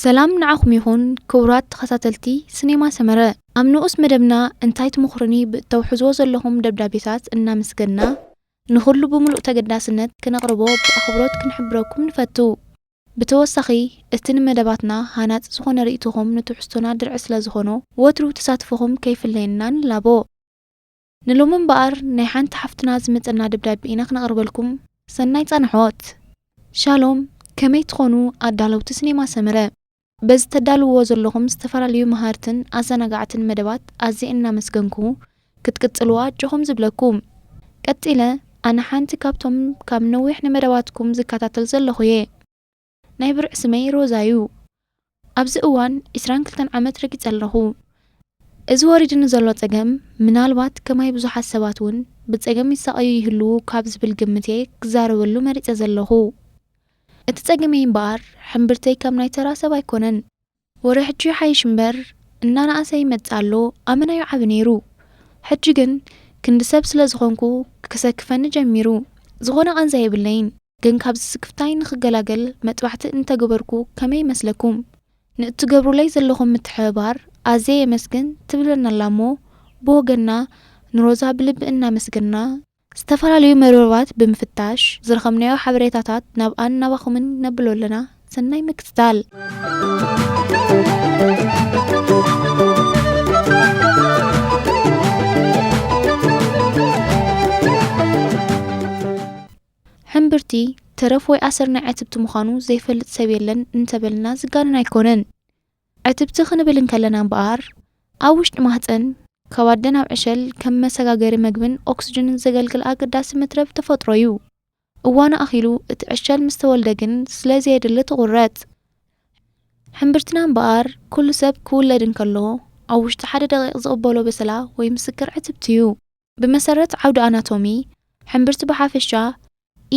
ሰላም ንዓኹም ይኹን ክቡራት ተኸታተልቲ ሲኔማ ሰመረ ኣብ ንኡስ መደብና እንታይ ትመኽሩኒ ብእተውሕዝዎ ዘለኹም ደብዳቤታት እናመስገንና ንኹሉ ብምሉእ ተገዳስነት ክነቕርቦ ብኣኽብሮት ክንሕብረኩም ንፈቱ ብተወሳኺ እቲ ንመደባትና ሃናፅ ዝኾነ ርእይትኹም ንትሕዝቶና ድርዒ ስለ ዝኾኖ ወትሩ ተሳትፎኹም ከይፍለየና ንላቦ ንሎሚ እምበኣር ናይ ሓንቲ ሓፍትና ዝመፀና ደብዳቤ ኢና ክነቕርበልኩም ሰናይ ፃንሖት ሻሎም ከመይ ትኾኑ ኣዳለውቲ ሲኔማ ሰመረ በዚ ተዳልዎ ዘለኹም ዝተፈላለዩ መሃርትን ኣዘናጋዕትን መደባት ኣዝየ እናመስገንኩ ክትቅፅልዋ ጆኹም ዝብለኩም ቀጢለ ኣነ ሓንቲ ካብቶም ካብ ነዊሕ ንመደባትኩም ዝከታተል ዘለኹ እየ ናይ ብርዕ ስመይ ሮዛ እዩ ኣብዚ እዋን 22 ዓመት ረጊፀ ኣለኹ እዚ ወሪድኒ ዘሎ ፀገም ምናልባት ከማይ ብዙሓት ሰባት እውን ብፀገም ይሰቃዩ ይህልው ካብ ዝብል ግምት እየ ክዛረበሉ መሪፀ ዘለኹ እቲ ፀገመይ እምበኣር ሕንብርተይ ከም ናይ ተራ ሰብ ኣይኮነን ወረ ሕጂ ሓይሽ እምበር እናናእሰ ይመፅእ ኣሎ ኣመናዩ ዓብ ነይሩ ሕጂ ግን ክንዲ ሰብ ስለ ዝኾንኩ ክሰክፈኒ ጀሚሩ ዝኾነ ቐንዛ የብለይን ግን ካብዚ ስክፍታይ ንኽገላገል መጥባሕቲ እንተገበርኩ ከመይ ይመስለኩም ንእትገብሩለይ ዘለኹም ምትሕብባር ኣዝየ የመስግን ትብለና ኣላ እሞ ብወገንና ንሮዛ ብልቢ እናመስገንና ዝተፈላለዩ መርበባት ብምፍታሽ ዝረኸብናዮ ሓበሬታታት ናብኣን ናባኹምን ነብሎ ኣለና ሰናይ ምክትታል ሕንብርቲ ተረፍ ወይ ኣሰር ናይ ዕትብቲ ምዃኑ ዘይፈልጥ ሰብ የለን እንተበልና ዝጋነን ኣይኮነን ዕትብቲ ክንብል እንከለና እምበኣር ኣብ ውሽጢ ማህፀን ካብ ኣደ ናብ ዕሸል ከም መሰጋገሪ መግብን ኦክስጅንን ዘገልግል ኣገዳሲ መትረብ ተፈጥሮ እዩ እዋኑ ኣኺሉ እቲ ዕሸል ምስ ተወልደ ግን ስለዘየድሊ ትቑረፅ ሕንብርትና እምበኣር ኩሉ ሰብ ክውለድ እንከሎ ኣብ ውሽጢ ሓደ ደቂቕ ዝቕበሎ በሰላ ወይ ምስክር ዕትብቲ እዩ ብመሰረት ዓውዲ ኣናቶሚ ሕንብርቲ ብሓፈሻ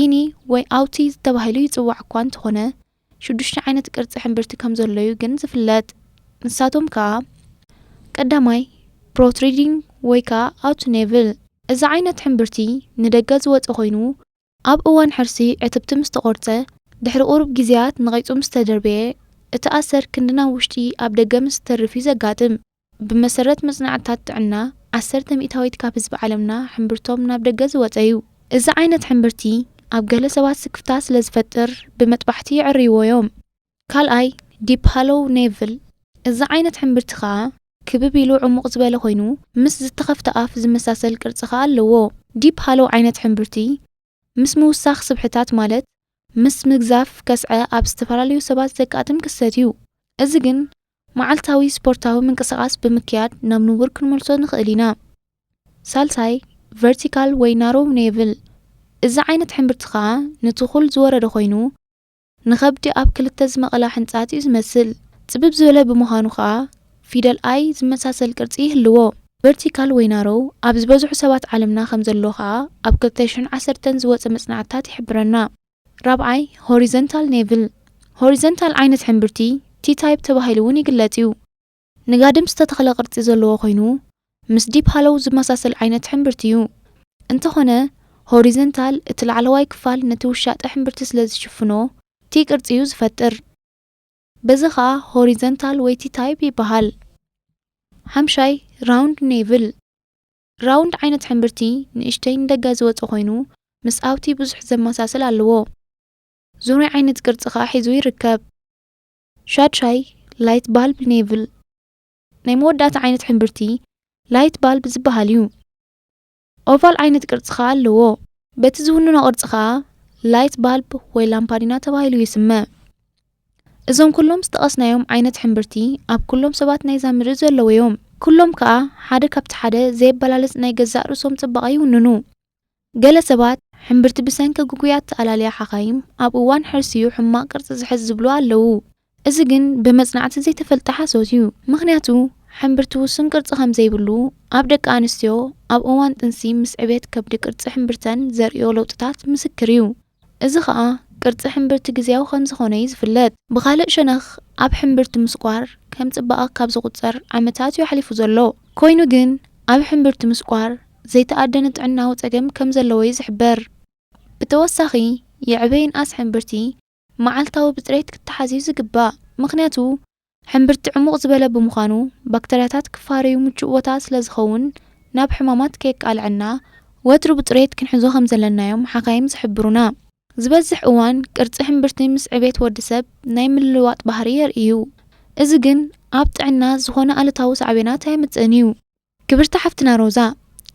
ኢኒ ወይ ኣውቲ ዝተባሂሉ ይፅዋዕ እኳ እንተኾነ 6 ዓይነት ቅርፂ ሕንብርቲ ከም ዘለዩ ግን ዝፍለጥ ንሳቶም ከዓ ቀዳማይ protruding ወይ ከዓ out navel እዚ ዓይነት ሕንብርቲ ንደገ ዝወፀ ኮይኑ ኣብ እዋን ሕርሲ ዕትብቲ ምስ ተቆርፀ ድሕሪ ቁሩብ ግዜያት ንቐይፁ ምስ ተደርበየ እቲ ኣሰር ክንድና ውሽጢ ኣብ ደገ ምስ ተርፍ ዘጋጥም ብመሰረት መፅናዕትታት ጥዕና 10 ሚእታዊት ካብ ህዝቢ ዓለምና ሕንብርቶም ናብ ደገ ዝወፀ እዩ እዚ ዓይነት ሕንብርቲ ኣብ ገለ ሰባት ስክፍታ ስለ ዝፈጥር ብመጥባሕቲ ይዕርይዎ እዮም ካልኣይ ዲፕ ሃሎው ኔቭል እዚ ዓይነት ሕንብርቲ ከዓ ክብብ ኢሉ ዕሙቕ ዝበለ ኮይኑ ምስ ዝተኸፍተ ኣፍ ዝመሳሰል ቅርፂ ከዓ ኣለዎ ዲፕ ሃሎው ዓይነት ሕንብርቲ ምስ ምውሳኽ ስብሕታት ማለት ምስ ምግዛፍ ከስዐ ኣብ ዝተፈላለዩ ሰባት ዘቃጥም ክስተት እዩ እዚ ግን መዓልታዊ ስፖርታዊ ምንቅስቓስ ብምክያድ ናብ ንቡር ክንመልሶ ንኽእል ኢና ሳልሳይ ቨርቲካል ወይ ናሮው ኔቭል እዚ ዓይነት ሕንብርቲ ከዓ ንትኹል ዝወረደ ኮይኑ ንኸብዲ ኣብ ክልተ ዝመቐላ ሕንፃት እዩ ዝመስል ፅብብ ዝበለ ብምዃኑ ከዓ ፊደል ኣይ ዝመሳሰል ቅርፂ ይህልዎ ቨርቲካል ወይ ናሮው ኣብ ዝበዝሑ ሰባት ዓለምና ከም ዘሎ ከዓ ኣብ 2010 ዝወፀ መፅናዕትታት ይሕብረና ራብዓይ ሆሪዘንታል ኔቭል ሆሪዘንታል ዓይነት ሕንብርቲ ቲ-ታይፕ ተባሂሉ እውን ይግለፅ እዩ ንጋድም ዝተተኸለ ቅርፂ ዘለዎ ኮይኑ ምስ ዲፕ ሃሎው ዝመሳሰል ዓይነት ሕንብርቲ እዩ እንተኾነ ሆሪዘንታል እቲ ላዕለዋይ ክፋል ነቲ ውሻጠ ሕንብርቲ ስለ ዝሽፍኖ ቲ ቅርፂ እዩ ዝፈጥር በዚ ከዓ ሆሪዘንታል ወይ ቲ-ታይፕ ይበሃል ሓምሻይ ራውንድ ኔቭል ራውንድ ዓይነት ሕንብርቲ ንእሽተይ ንደገ ዝወፀ ኮይኑ ምስ ኣውቲ ብዙሕ ዘመሳሰል ኣለዎ ዙሩይ ዓይነት ቅርፂ ከዓ ሒዙ ይርከብ ሻድሻይ ላይት ባልብ ኔቭል ናይ መወዳእታ ዓይነት ሕንብርቲ ላይት ባልብ ዝበሃል እዩ ኦቫል ዓይነት ቅርፂ ከዓ ኣለዎ በቲ ዝውንኖ ቅርፂ ከዓ ላይት ባልብ ወይ ላምፓዲና ተባሂሉ ይስመ እዞም ኩሎም ዝተቐስናዮም ዓይነት ሕንብርቲ ኣብ ኩሎም ሰባት ናይ ዛምድሪ ዘለዎ እዮም ኩሎም ከዓ ሓደ ካብቲ ሓደ ዘየበላለፅ ናይ ገዛእ ርእሶም ፅባቐ ይውንኑ ገለ ሰባት ሕንብርቲ ብሰንኪ ጉጉያት ተኣላለያ ሓኻይም ኣብ እዋን ሕርሲዩ ሕማቕ ቅርፂ ዝሕዝ ዝብሉ ኣለዉ እዚ ግን ብመፅናዕቲ ዘይተፈልጠ ሓሶት እዩ ምክንያቱ ሕንብርቲ ውስን ቅርፂ ከም ዘይብሉ ኣብ ደቂ ኣንስትዮ ኣብ እዋን ጥንሲ ምስ ዕቤት ከብዲ ቅርፂ ሕንብርተን ዘርእዮ ለውጥታት ምስክር እዩ እዚ ከዓ ቅርፂ ሕንብርቲ ግዜያዊ ከም ዝኾነ እዩ ዝፍለጥ ብኻልእ ሸነኽ ኣብ ሕንብርቲ ምስቋር ከም ፅባቐ ካብ ዝቁፀር ዓመታት እዩ ሓሊፉ ዘሎ ኮይኑ ግን ኣብ ሕንብርቲ ምስቋር ዘይተኣደነ ጥዕናዊ ፀገም ከም ዘለዎ እዩ ዝሕበር ብተወሳኺ የዕበይን ኣስ ሕንብርቲ መዓልታዊ ብጥሬት ክትሓዝዩ ዝግባእ ምክንያቱ ሕንብርቲ ዕሙቕ ዝበለ ብምዃኑ ባክተርያታት ክፋረዩ ምቹእ ቦታ ስለ ዝኸውን ናብ ሕማማት ከየቃልዕና ወትሩ ብጥሬት ክንሕዞ ከም ዘለናዮም ሓኻይም ዝሕብሩና። ዝበዝሕ እዋን ቅርጺ ሕንብርቲ ምስ ዕቤት ወዲ ሰብ ናይ ምልውዋጥ ባህሪ የርእዩ። እዚ ግን ኣብ ጥዕና ዝኾነ ኣሉታዊ ሳዕቤናት ኣየምጽእን እዩ። ክብርቲ ሓፍትና ሮዛ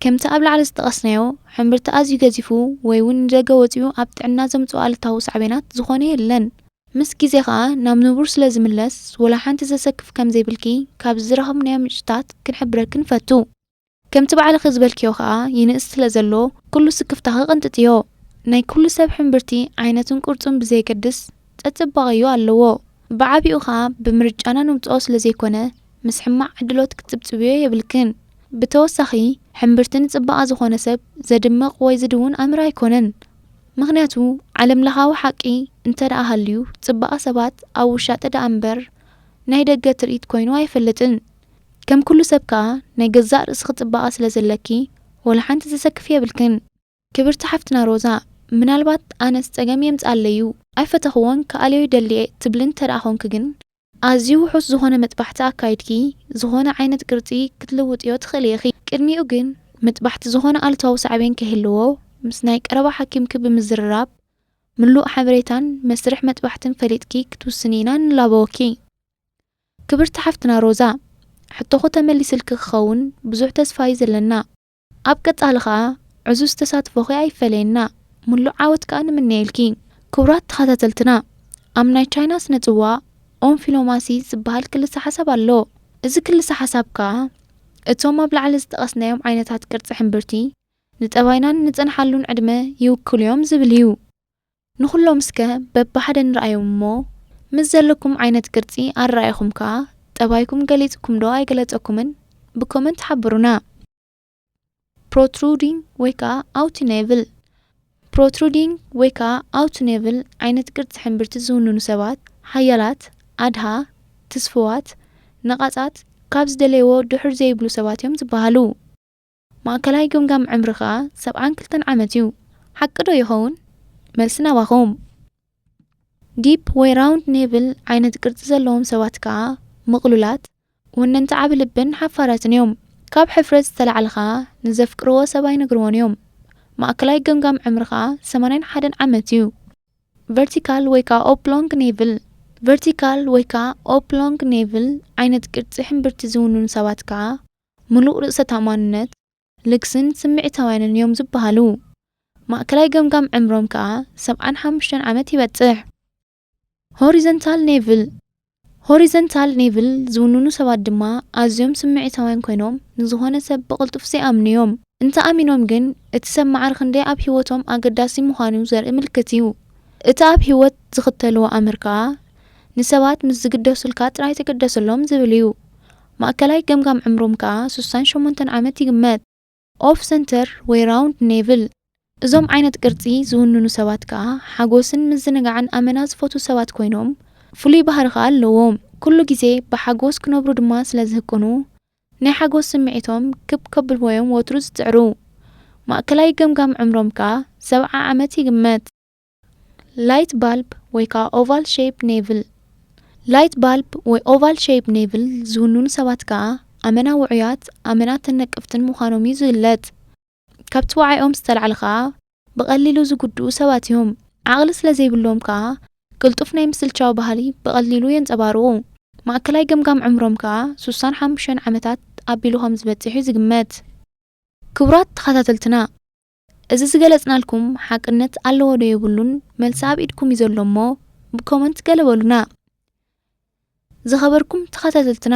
ከምቲ ኣብ ላዕሊ ዝጠቐስናዮ ሕንብርቲ ኣዝዩ ገዚፉ ወይ እውን ንደገ ወፂኡ ኣብ ጥዕና ዘምጽኡ ኣሉታዊ ሳዕቤናት ዝኾነ የለን። ምስ ግዜ ከዓ ናብ ንቡር ስለ ዝምለስ ወላ ሓንቲ ዘሰክፍ ከም ዘይብልኪ ካብ ዝረኸብናዮ ምንጭታት ክንሕብረክ ንፈቱ። ከምቲ ባዕልኺ ዝበልክዮ ከዓ ይንእስ ስለ ዘሎ ኩሉ ስክፍታኺ ቅንጥጥዮ። ናይ ኩሉ ሰብ ሕንብርቲ ዓይነቱን ቁርጹን ብዘይገድስ ፀጽባቕዮ ኣለዎ። ብዓቢኡ ከዓ ብምርጫና ንምፅኦ ስለ ዘይኮነ ምስ ሕማዕ ዕድሎት ክትፅብፅብዮ የብልክን። ብተወሳኺ ሕንብርቲ ንፅባቐ ዝኾነ ሰብ ዘድምቕ ወይ ዝድውን ኣእምሮ ኣይኮነን። ምክንያቱ ዓለም ለኻዊ ሓቂ እንተደኣ ሃልዩ ፅባቐ ሰባት ኣብ ውሻጠ ደኣ እምበር ናይ ደገ ትርኢት ኮይኑ ኣይፈልጥን። ከም ኩሉ ሰብ ከዓ ናይ ገዛእ ርእስኺ ፅባቐ ስለ ዘለኪ ወላ ሓንቲ ዘሰክፍ የብልክን። ክብርቲ ሓፍትና ሮዛ ምናልባት ኣነስ ፀገም የምፅኣለዩ ኣይፈተኽዎን ከኣለዩ ደልየ ትብልን እንተደኣ ኾንክ ግን ኣዝዩ ውሑስ ዝኾነ መጥባሕቲ ኣካይድኪ ዝኾነ ዓይነት ቅርጺ ክትልውጥዮ ትኽእል ኢኺ። ቅድሚኡ ግን መጥባሕቲ ዝኾነ ኣሉታዊ ሳዕቤን ከይህልዎ ምስ ናይ ቀረባ ሓኪምኪ ብምዝርራብ ምሉእ ሓበሬታን መስርሕ መጥባሕትን ፈሊጥኪ ክትውስኒ ኢና ንላበወኪ። ክብርቲ ሓፍትና ሮዛ ሕቶኹ ተመሊስልኪ ክኸውን ብዙሕ ተስፋ እዩ ዘለና። ኣብ ቀጻሊ ከዓ ዕዙዝ ተሳትፎኺ ኣይፈለየና። ሙሉእ ዓወት ከዓ ንምንየልኪ። ክቡራት ተኸታተልትና ኣብ ናይ ቻይና ስነ-ጽዋቕ ኦንፊሎማሲ ዝበሃል ክልተ ሓሳብ ኣሎ። እዚ ክልተ ሓሳብ ከዓ እቶም ኣብ ላዕሊ ዝጠቐስናዮም ዓይነታት ቅርጺ ሕንብርቲ ንጠባይናን ንጸንሓሉን ዕድመ ይውክሉ እዮም ዝብል እዩ። ንኹሎም እስከ በብሓደ ንረኣዮም እሞ ምስ ዘለኩም ዓይነት ቅርጺ ኣረኣይኹም ከዓ ጠባይኩም ገሊጽኩም ዶ ኣይገለጸኩምን? ብኮመንት ሓብሩና። ፕሮትሩዲንግ ወይ ከዓ ኣውቲ ኔቭል ፕሮትሩዲንግ ወይ ከዓ ኣውቲ ኔቭል ዓይነት ቅርጺ ሕንብርቲ ዝውንኑ ሰባት ሓያላት፣ ኣድሃ፣ ትስፍዋት፣ ነቓጻት ካብ ዝደለይዎ ድሑር ዘይብሉ ሰባት እዮም ዝበሃሉ። ማእከላይ ግምጋም ዕምሪ ከዓ 72 ዓመት እዩ። ሓቂ ዶ ይኸውን? መልሲ ናባኹም። ዲፕ ወይ ራውንድ ኔቭል ዓይነት ቅርጺ ዘለዎም ሰባት ከዓ ምቕሉላት፣ ወነንቲ ዓቢ ልብን ሓፋራትን እዮም። ካብ ሕፍረት ዝተላዕለ ከዓ ንዘፍቅርዎ ሰብ ኣይነግርዎን እዮም። ማእከላይ ግምጋም ዕምሪ ከዓ 81 ዓመት እዩ። ቨርቲካል ወይ ከዓ ኦፕሎንግ ኔቭል ቨርቲካል ወይ ከዓ ኦፕሎንግ ኔቭል ዓይነት ቅርጺ ሕንብርቲ ዝውንኑ ሰባት ከዓ ሙሉእ ርእሰ ተኣማንነት፣ ልግስን ስምዒታውያንን እዮም ዝበሃሉ። ማእከላይ ገምጋም ዕምሮም ከዓ 75 ዓመት ይበጽሕ። ሆሪዘንታል ኔቭል ሆሪዘንታል ኔቭል ዝውንኑ ሰባት ድማ ኣዝዮም ስምዒታውያን ኮይኖም ንዝኾነ ሰብ ብቕልጡፍ ዘይኣምኑ እዮም። እንተኣሚኖም ግን እቲ ሰብ መዓር ክንደይ ኣብ ህይወቶም ኣገዳሲ ምዃኑ ዘርኢ ምልክት እዩ። እቲ ኣብ ህይወት ዝኽተልዎ ኣምር ከዓ ንሰባት ምስ ዝግደሱልካ ጥራይ ትግደሰሎም ዝብል እዩ። ማእከላይ ገምጋም ዕምሮም ከዓ 68 ዓመት ይግመት። ኦፍ ሰንተር ወይ ራውንድ ኔቭል እዞም ዓይነት ቅርጺ ዝውንኑ ሰባት ከዓ ሓጎስን ምዝንጋዕን ኣመና ዝፈቱ ሰባት ኮይኖም ፍሉይ ባህሪ ከዓ ኣለዎም። ኩሉ ግዜ ብሓጎስ ክነብሩ ድማ ስለ ዝህቅኑ ናይ ሓጎስ ስምዒቶም ክብ ከብልዎዮም ወትሩ ዝፅዕሩ። ማእከላይ ገምጋም ዕምሮም ከዓ 70 ዓመት ይግመት። ላይት ባልብ ወይ ከዓ ኦቫል ሼፕ ኔቭል ላይት ባልብ ወይ ኦቫል ሼፕ ኔቭል ዝውንኑ ሰባት ከዓ ኣመና ውዑያት፣ ኣመና ተነቅፍትን ምዃኖም እዩ ዝግለጥ። ካብቲ ወዓይኦም ዝተላዕለ ከዓ ብቐሊሉ ዝጉድኡ ሰባት እዮም። ዓቕሊ ስለ ዘይብሎም ከዓ ቅልጡፍ ናይ ምስልቻው ባህሊ ብቐሊሉ የንጸባርቑ። ማእከላይ ገምጋም ዕምሮም ከዓ 65 ዓመታት ኣቢሉ ከም ዝበጽሕ እዩ ዝግመት። ክቡራት ተኸታተልትና እዚ ዝገለጽናልኩም ሓቅነት ኣለዎ ዶ የብሉን መልሲ ኣብ ኢድኩም እዩ ዘሎ እሞ ብኮመንት ገለበሉና። ዝኸበርኩም ተኸታተልትና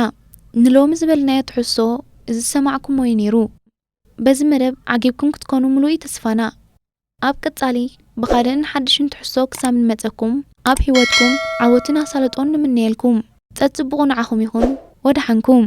ንሎሚ ዝበልናዮ ትሕሶ እዚ ሰማዕኩም ወይ ነይሩ። በዚ መደብ ዓጊብኩም ክትኮኑ ሙሉእ ተስፋና። ኣብ ቀጻሊ ብኻልእን ሓድሽን ትሕሶ ክሳብ ንመጸኩም ኣብ ህይወትኩም ዓወትን ኣሳለጦን ንምንየልኩም። ፀጽብቑ ንዓኹም ይኹን ወድሓንኩም።